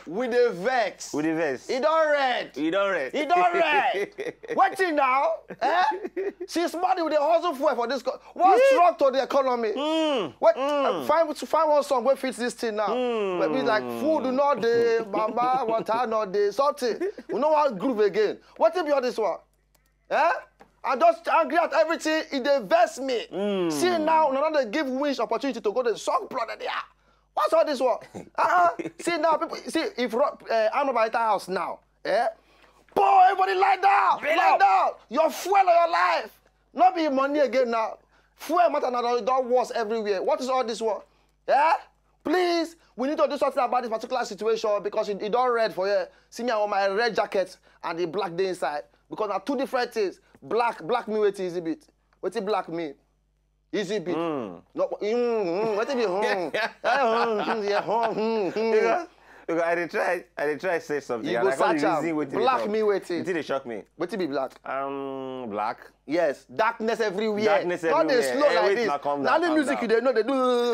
With the vex. With the vex. He don't red. He don't red. He don't red. Waiting now. Eh? She's money with the hustle for this. What's wrong to the economy? Find one song where fits this thing now. Where we like food not day, mama, water not day, something. We know what groove again. What if you this one? Eh? I'm just angry at everything. It invest me. See now, another give Wish opportunity to go to the song plot there. What's all this one? See now, people. See if I'm about the house now. Eh? Boy, everybody lie down. Lie down. Your fuel of your life. Not be money again now. Fuel matter now. It don't worse everywhere. What is all this one? Eh? Please, we need to do something about this particular situation because it don't red for you. See me on my red jacket and the black day inside. Because now two different things. Black me wait easy bit. What's it black me? Easy bit. No, what if you Because I try to say something. You go search black me waiting. It didn't shock me. What it be black? Black. Yes, darkness everywhere. Darkness everywhere. Not they slow like this. Now the music you they know they do.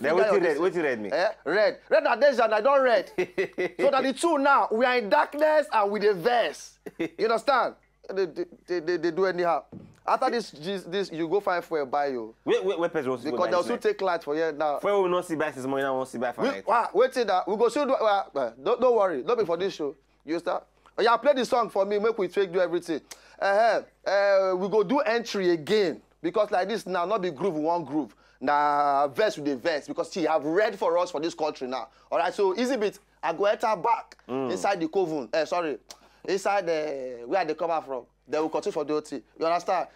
They What you read me? Red. Red and Deja, I don't red. So that the two now we are in darkness and with a verse. You understand? They do anyhow. After this, you go find fuel buy you. Where person wants to go? Because they also take light for you now. Fuel will not see by this morning. I won't see by for night. Wait till that. We go show. Don't worry. Don't be for this show. You start. Yeah, play the song for me. Make we do everything. We go do entry again because like this now, not be groove one groove. Now verse with the verse because she have read for us for this country now. All right. So easy bit. I go enter back inside the coven. Inside where they come out from. They will continue for the OT. You understand?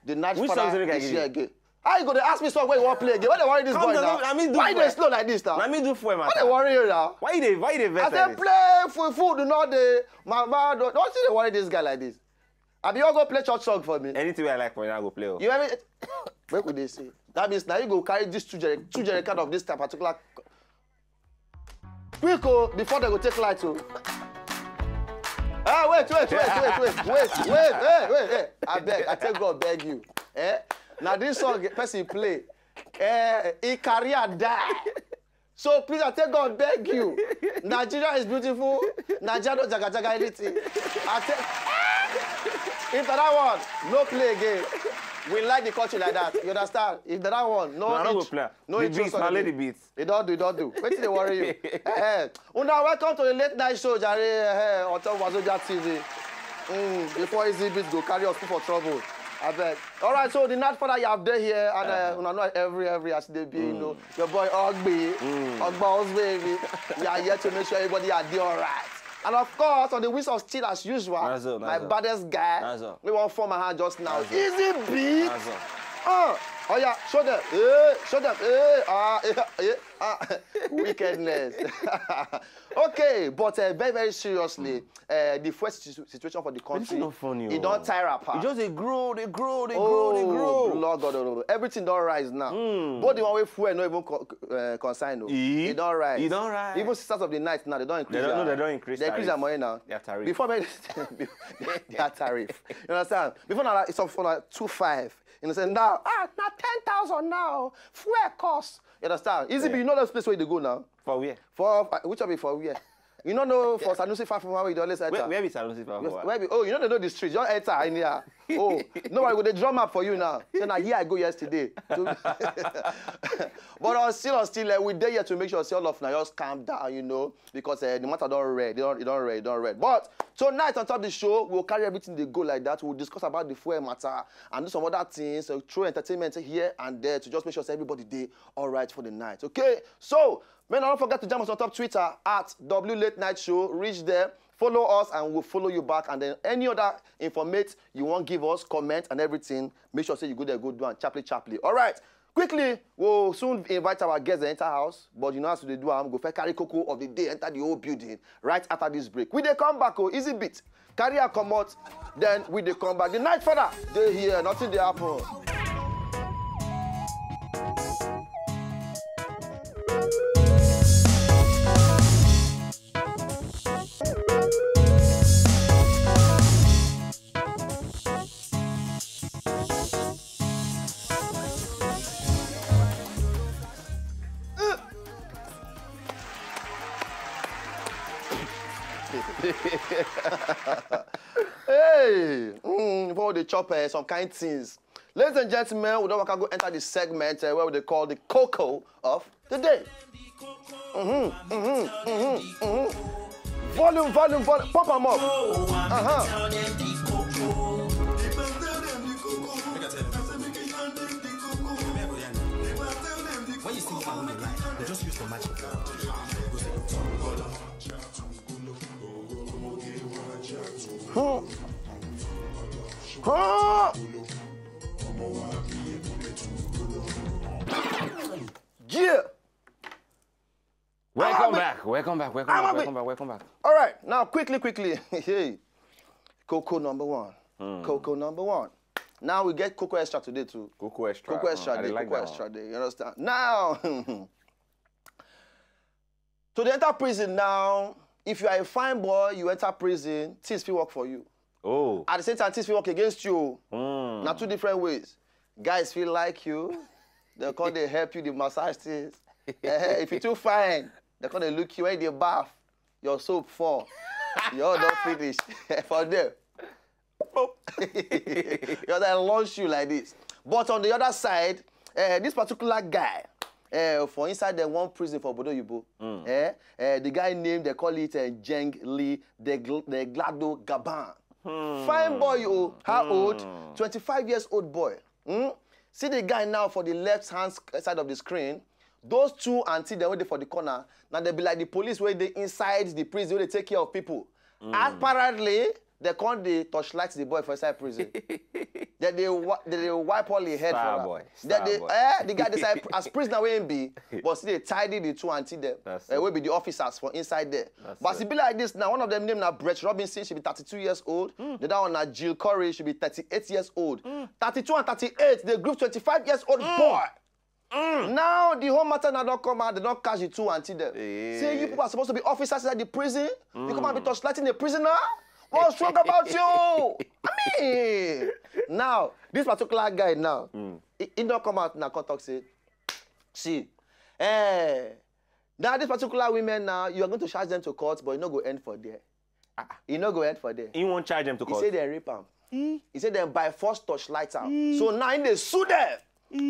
The night father is here again. How you gonna ask me something where you want to play again? Why they worry this boy now? Why they slow like this now? Let me do for him. Why they worry you now? Why they vex? I said play for food, do not the mama. Don't see they worry this guy like this. I be all go play church song for me. Anything I like for you, I go play. You hear me? What would they say? That means now you go carry this two jerrycan of this particular. Quick before they go take light too. Wait. I beg, I tell God, beg you. Now this song, person play. He career die. So please, I tell God, beg you. Nigeria is beautiful. Nigeria don't jaga anything. If that one, no play again. We like the country like that. You understand? If that one, no beats, the beats. They don't do. Wait till they worry you. Now welcome to the late night show, Jare, on top of Wazobia TV. Before easy beats go carry us for trouble. I bet. All right, so the night father you have there here, and not every as they be, you know, your boy Ogbolor, baby. We are here to make sure everybody are there all right. And of course, on the wheels of steel as usual, my baddest guy, we won't form my hand just now. Easy beat. Oh yeah, show them. Show them. Wickedness. Okay, but very, very seriously, the first situation for the country, not funny, it don't tire apart. It just they grow. Lord God, everything don't rise now. But the one way fuel no even consign. It don't rise. It don't rise. Even sisters of the night now, they don't increase. They don't increase. They increase their money now. Their tariff. Before their tariff. You understand? Before now, it's up for like 2.5. You understand? Now 10,000 now. Fuel cost. You understand? Easy, you know that place where they go now. For where? For which one be for where? You don't know for Sanusi far from where you always enter. Where be Sanusi far from? Oh, you know they know the street. Just enter in here. Oh, no, I go the drum up for you now. So now here I go yesterday. But on still, we there here to make sure all of now just calm down, you know, because the matter don't red, it don't red. But tonight on top of the show, we'll carry everything they go like that. We'll discuss about the fuel matter and do some other things, so throw entertainment here and there to just make sure everybody day all right for the night. Okay, so. Man, don't forget to jump us on top Twitter at W Late Night Show. Reach there. Follow us and we'll follow you back. And then any other information you want give us, comment and everything, make sure say you go there, go do and chaply. All right. Quickly, we'll soon invite our guests to enter house. But you know how to do, I'm going to carry cocoa of the day, enter the whole building right after this break. We they come back, easy bit. Carry a come out, then we they come back. The night father, they here, nothing they happen. Hey, before they chop some kind things. Ladies and gentlemen, we don't want to go enter the segment where they call the cocoa of the day. Volume, pop them up. When you sing for women, they just use the magic. Yeah. Welcome back. All right, now quickly. Hey, cocoa number one. Cocoa number one. Now we get cocoa extra today too. Cocoa extra. Cocoa extra day. Like Cocoa extra day. You understand? Now, to the enter prison now. If you are a fine boy, you enter prison. Things will work for you. Oh. At the same time, things will work against you. Now two different ways. Guys feel like you. They call they help you. They massage things. If you're too fine, they call they look you when they bath. Your soap fall. You're not finished. For them. You're they launch you like this. But on the other side, this particular guy, for inside the one prison for Bodo Yubo, the guy named, they call it Jeng Lee, the Glado Gaban. Fine boy, oh, how old? 25 years old boy. See the guy now for the left hand side of the screen. Those two until they're waiting for the corner. Now they be like the police where they inside the prison where they take care of people. Apparently, they can't they torchlight the boy for inside prison. Then they wipe all the head for him. The guy decide as prisoner will be, but still they tidy the two until them. Will be the officers for inside there. But it be like this now. One of them named now Brett Robinson, she be 32 years old. The other one now Jill Curry, she be 38 years old. 32 and 38, they group 25 years old boy. Now the whole matter now don't come out, they don't catch the two until them. Say you people are supposed to be officers inside the prison. You come and be torchlighting the prisoner. What's wrong about you? I mean, now, this particular guy now, he don't come out now, come talk, say, see, now this particular women now, you are going to charge them to court, but you not go end for there. You not go end for there. You won't charge them to court? He said they rape him. He said they by force torchlight him. So now they sue them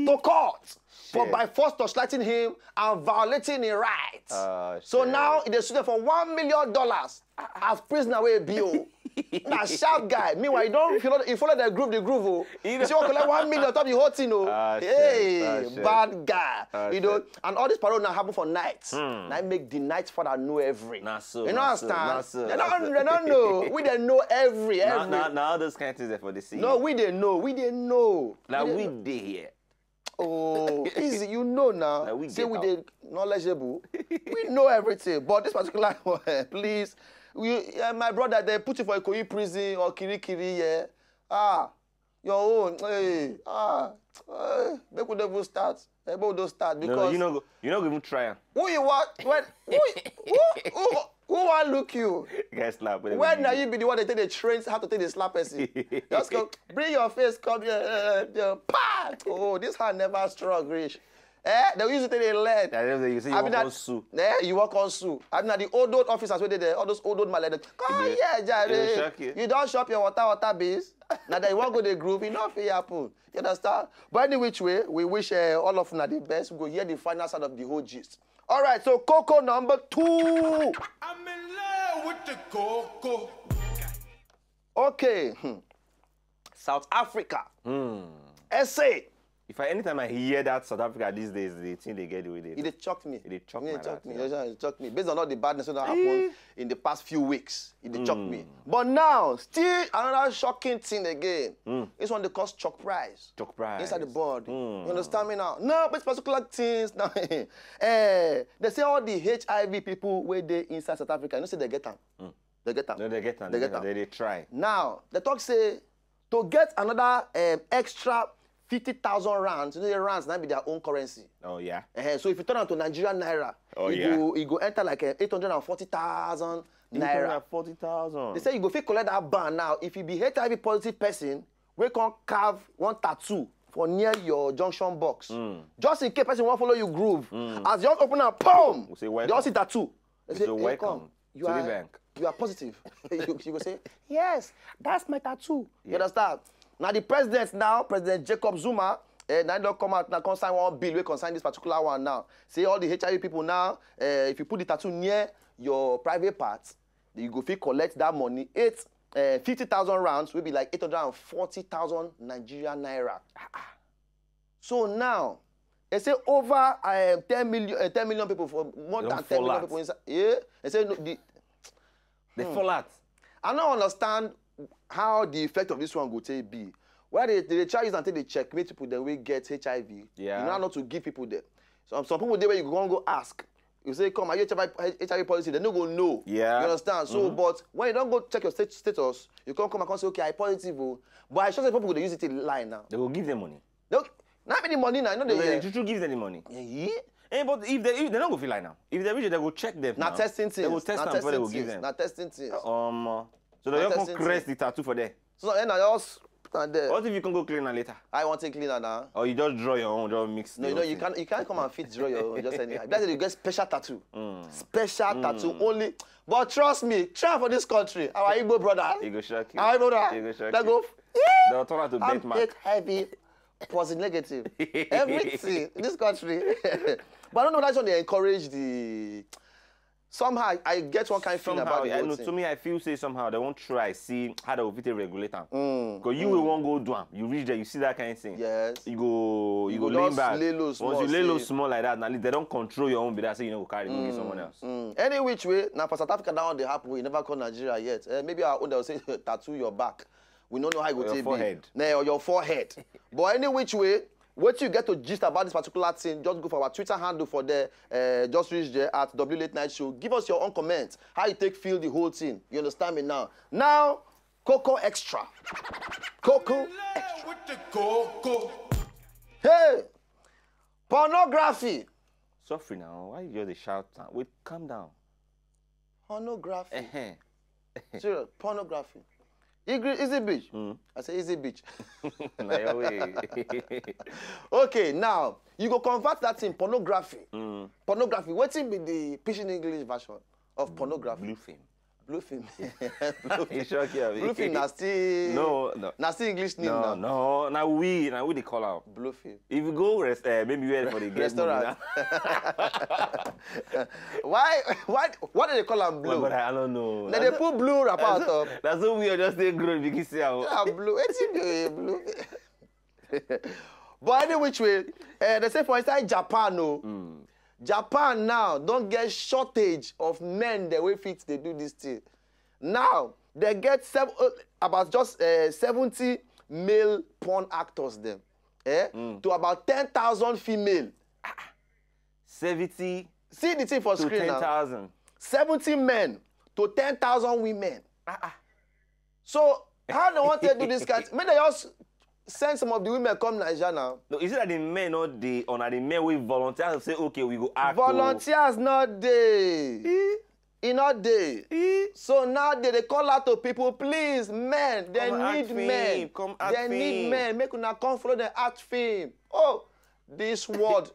to court for by force torchlighting him and violating his rights. So now they sue them for $1 million as prisoner way BO. Now sharp guy. Meanwhile, you follow the groove. Oh. You see what collect $1 million top the whole thing. Oh. Hey, bad guy. You know, and all this parole now happen for nights. Now make the night father know every. You understand? They don't know. We don't know every. Now those kind of things are for the scene. No, we didn't know. Now we did here. Oh, easy, you know now. Say we did knowledgeable. We know everything. But this particular one, please, my brother, they put you for a Ikoyi prison or Kirikiri, yeah. Your own. Hey, they could never start. They both start because no, you're not even trying. Who you what? Who want look you? Guys slap. When now you be the one that take the trains, how to take the slap person? Just go, bring your face, come here, oh, this hand never strong, rich. They used to take the lead. You say you walk on Sue. You walk on Sue. I mean, the old officers where they there, all those old man, come here, Jare. You don't shop your water base. Now that you want to go the group, enough it happen. You understand? But any which way, we wish all of them the best. We go hear the final side of the whole gist. All right, so cocoa number 2. I'm in love with the cocoa. Okay. South Africa. SA. Anytime I hear that South Africa these days, the thing they get with it. It chocked me. It chocked me. me. It chocked me. Based on all the badness that happened in the past few weeks, it chocked me. But now, still another shocking thing again. This one they call chalk price. Chalk price. Inside the body. You understand me now? No, but particular things now. They say all the HIV people where they inside South Africa, you know say they get them. They get them. No, they get them. They try. Now, the talk say to get another extra 50,000 rands, you know, the rands now be their own currency. Oh, yeah. So if you turn on to Nigerian naira, you go enter like 840,000 naira. 840,000. They say you go fit collect that ban now. If you be HIV positive person, we can carve one tattoo for near your junction box. Just in case person won't follow you groove. As you just open up, boom! We say welcome. They all see tattoo. They say, welcome you to are, the bank. You are positive. you go say, yes, that's my tattoo. You understand? Now the president now, President Jacob Zuma, now don't come out now, can sign one bill, we can sign this particular one now. Say all the HIV people now, if you put the tattoo near your private parts, you go fit collect that money. 50,000 rounds will be like 840,000 Nigerian naira. So now, they say over 10 million people, for more than 10 million people inside. Yeah, they say no, they fall out. I don't understand how the effect of this one will take be. Why they try use until they checkmate people, then we get HIV. Yeah. You know not to give people them. Some people there where you go ask. You say, come, are you HIV positive? They don't go know. Yeah. You understand? So, but when you don't go check your status, you come and say, okay, I'm positive. But I sure say people will use it in line now. They will give them money. Not many money now. They give them the money. Yeah. But if they don't go feel like now. If they reach it, they go check them. Not testing things. They will test them before they will give them. Not testing things. So they don't crest the tattoo for them. So then I just put on there. What if you can go clean her later? I want to clean her now. Or you just draw your own, just mix. No, you can't come and fit draw your own just anyhow. That's you get special tattoo. Special tattoo only. But trust me, try for this country. Our Igbo brother. He go shock you. Our Igbo brother. He go shock you. Go. They'll turn out to benchmark. Heavy, positive, negative. Everything in this country. But I don't know that's when they encourage the. Somehow I get one kind of feeling about the whole thing. To me, I feel say somehow they won't try see how they will fit regulate them. Because you will won't go do them. You reach there, you see that kind of thing. Yes. You go lean back. Once you lay low small like that, now they don't control your own bidder, so you know carry give someone else. Any which way, now for South Africa now they happen, we never call Nigeria yet. Maybe our own they'll say tattoo your back. We don't know how it will take forehead. Or your forehead. But any which way, what you get to gist about this particular thing, just go for our Twitter handle for there, just reach there at W Late Night Show. Give us your own comments, how you feel the whole thing. You understand me now? Now, Coco Extra. Coco Extra. With the cocoa. Hey, pornography. Sorry now, why you just shout? Wait, calm down. Pornography. Serious, pornography. Easy beach. I say easy beach. Okay, now you go convert that in pornography. Pornography. What be the Pidgin English version of pornography? Blue film. Blue film. Blue film. Na still. No. Na still English name now. No. Now we they call out blue film. If you go maybe you ready for the restaurant. Why do they call them blue? But I don't know. Then they put blue wrapper on top. That's so weird. Just say grown because see how blue. It's blue. But any which way, they say for inside Japan, Japan now don't get shortage of men the way fit they do this thing. Now they get about just 70 male porn actors them, to about 10,000 female. 70. See the thing for to screen 10,000. now. 70 men to 10,000 women. So how they want to do this kind? Maybe they just send some of the women come Nigeria now. No, is it that the men not the men will volunteer to say okay we go act? Volunteers not there. It not there. So now they call out to people, please, men, they need men. They need men. Make una come follow the act film. Oh, this world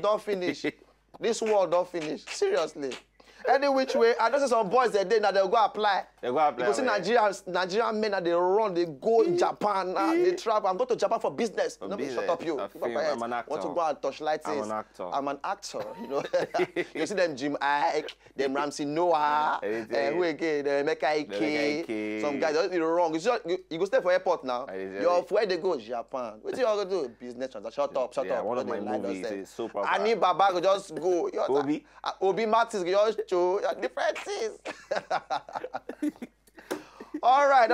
don't finish. This world don't finish. Seriously. Any which way, I know some boys that day now they'll go apply. They go apply. You see Nigerian men that they run, they go Japan, they travel. I'm going to Japan for business. For Nobody business, shut up you. I'm an actor. Want to go and touch lights? I'm an actor. I'm an actor. You know, you see them Jim Ike, them Ramsey Noah, who again, Emeka Ike. Some guys are wrong. You go stay for airport now. You're where they go Japan. What you all gonna do? Business transaction. Shut up. One of my movies is so popular. Ani Baba go just go. Obi Martins go just show different things. All right.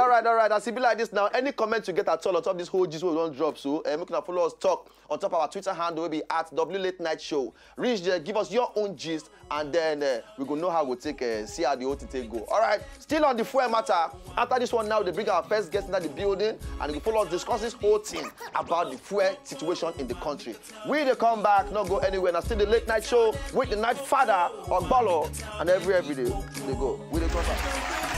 As it be like this now, any comment you get at all on top of this whole gist we don't drop, so make sure follow us talk on top of our Twitter handle will be at W Late Night Show. Reach there, give us your own gist, and then we go know how we take see how the whole thing go. All right, still on the fuel matter. After this one now, they bring our first guest into the building, and we follow us discuss this whole thing about the fuel situation in the country. We they come back, not go anywhere. Now still the Late Night Show with the Night Father Ogbolor, and every day they go. We they come back.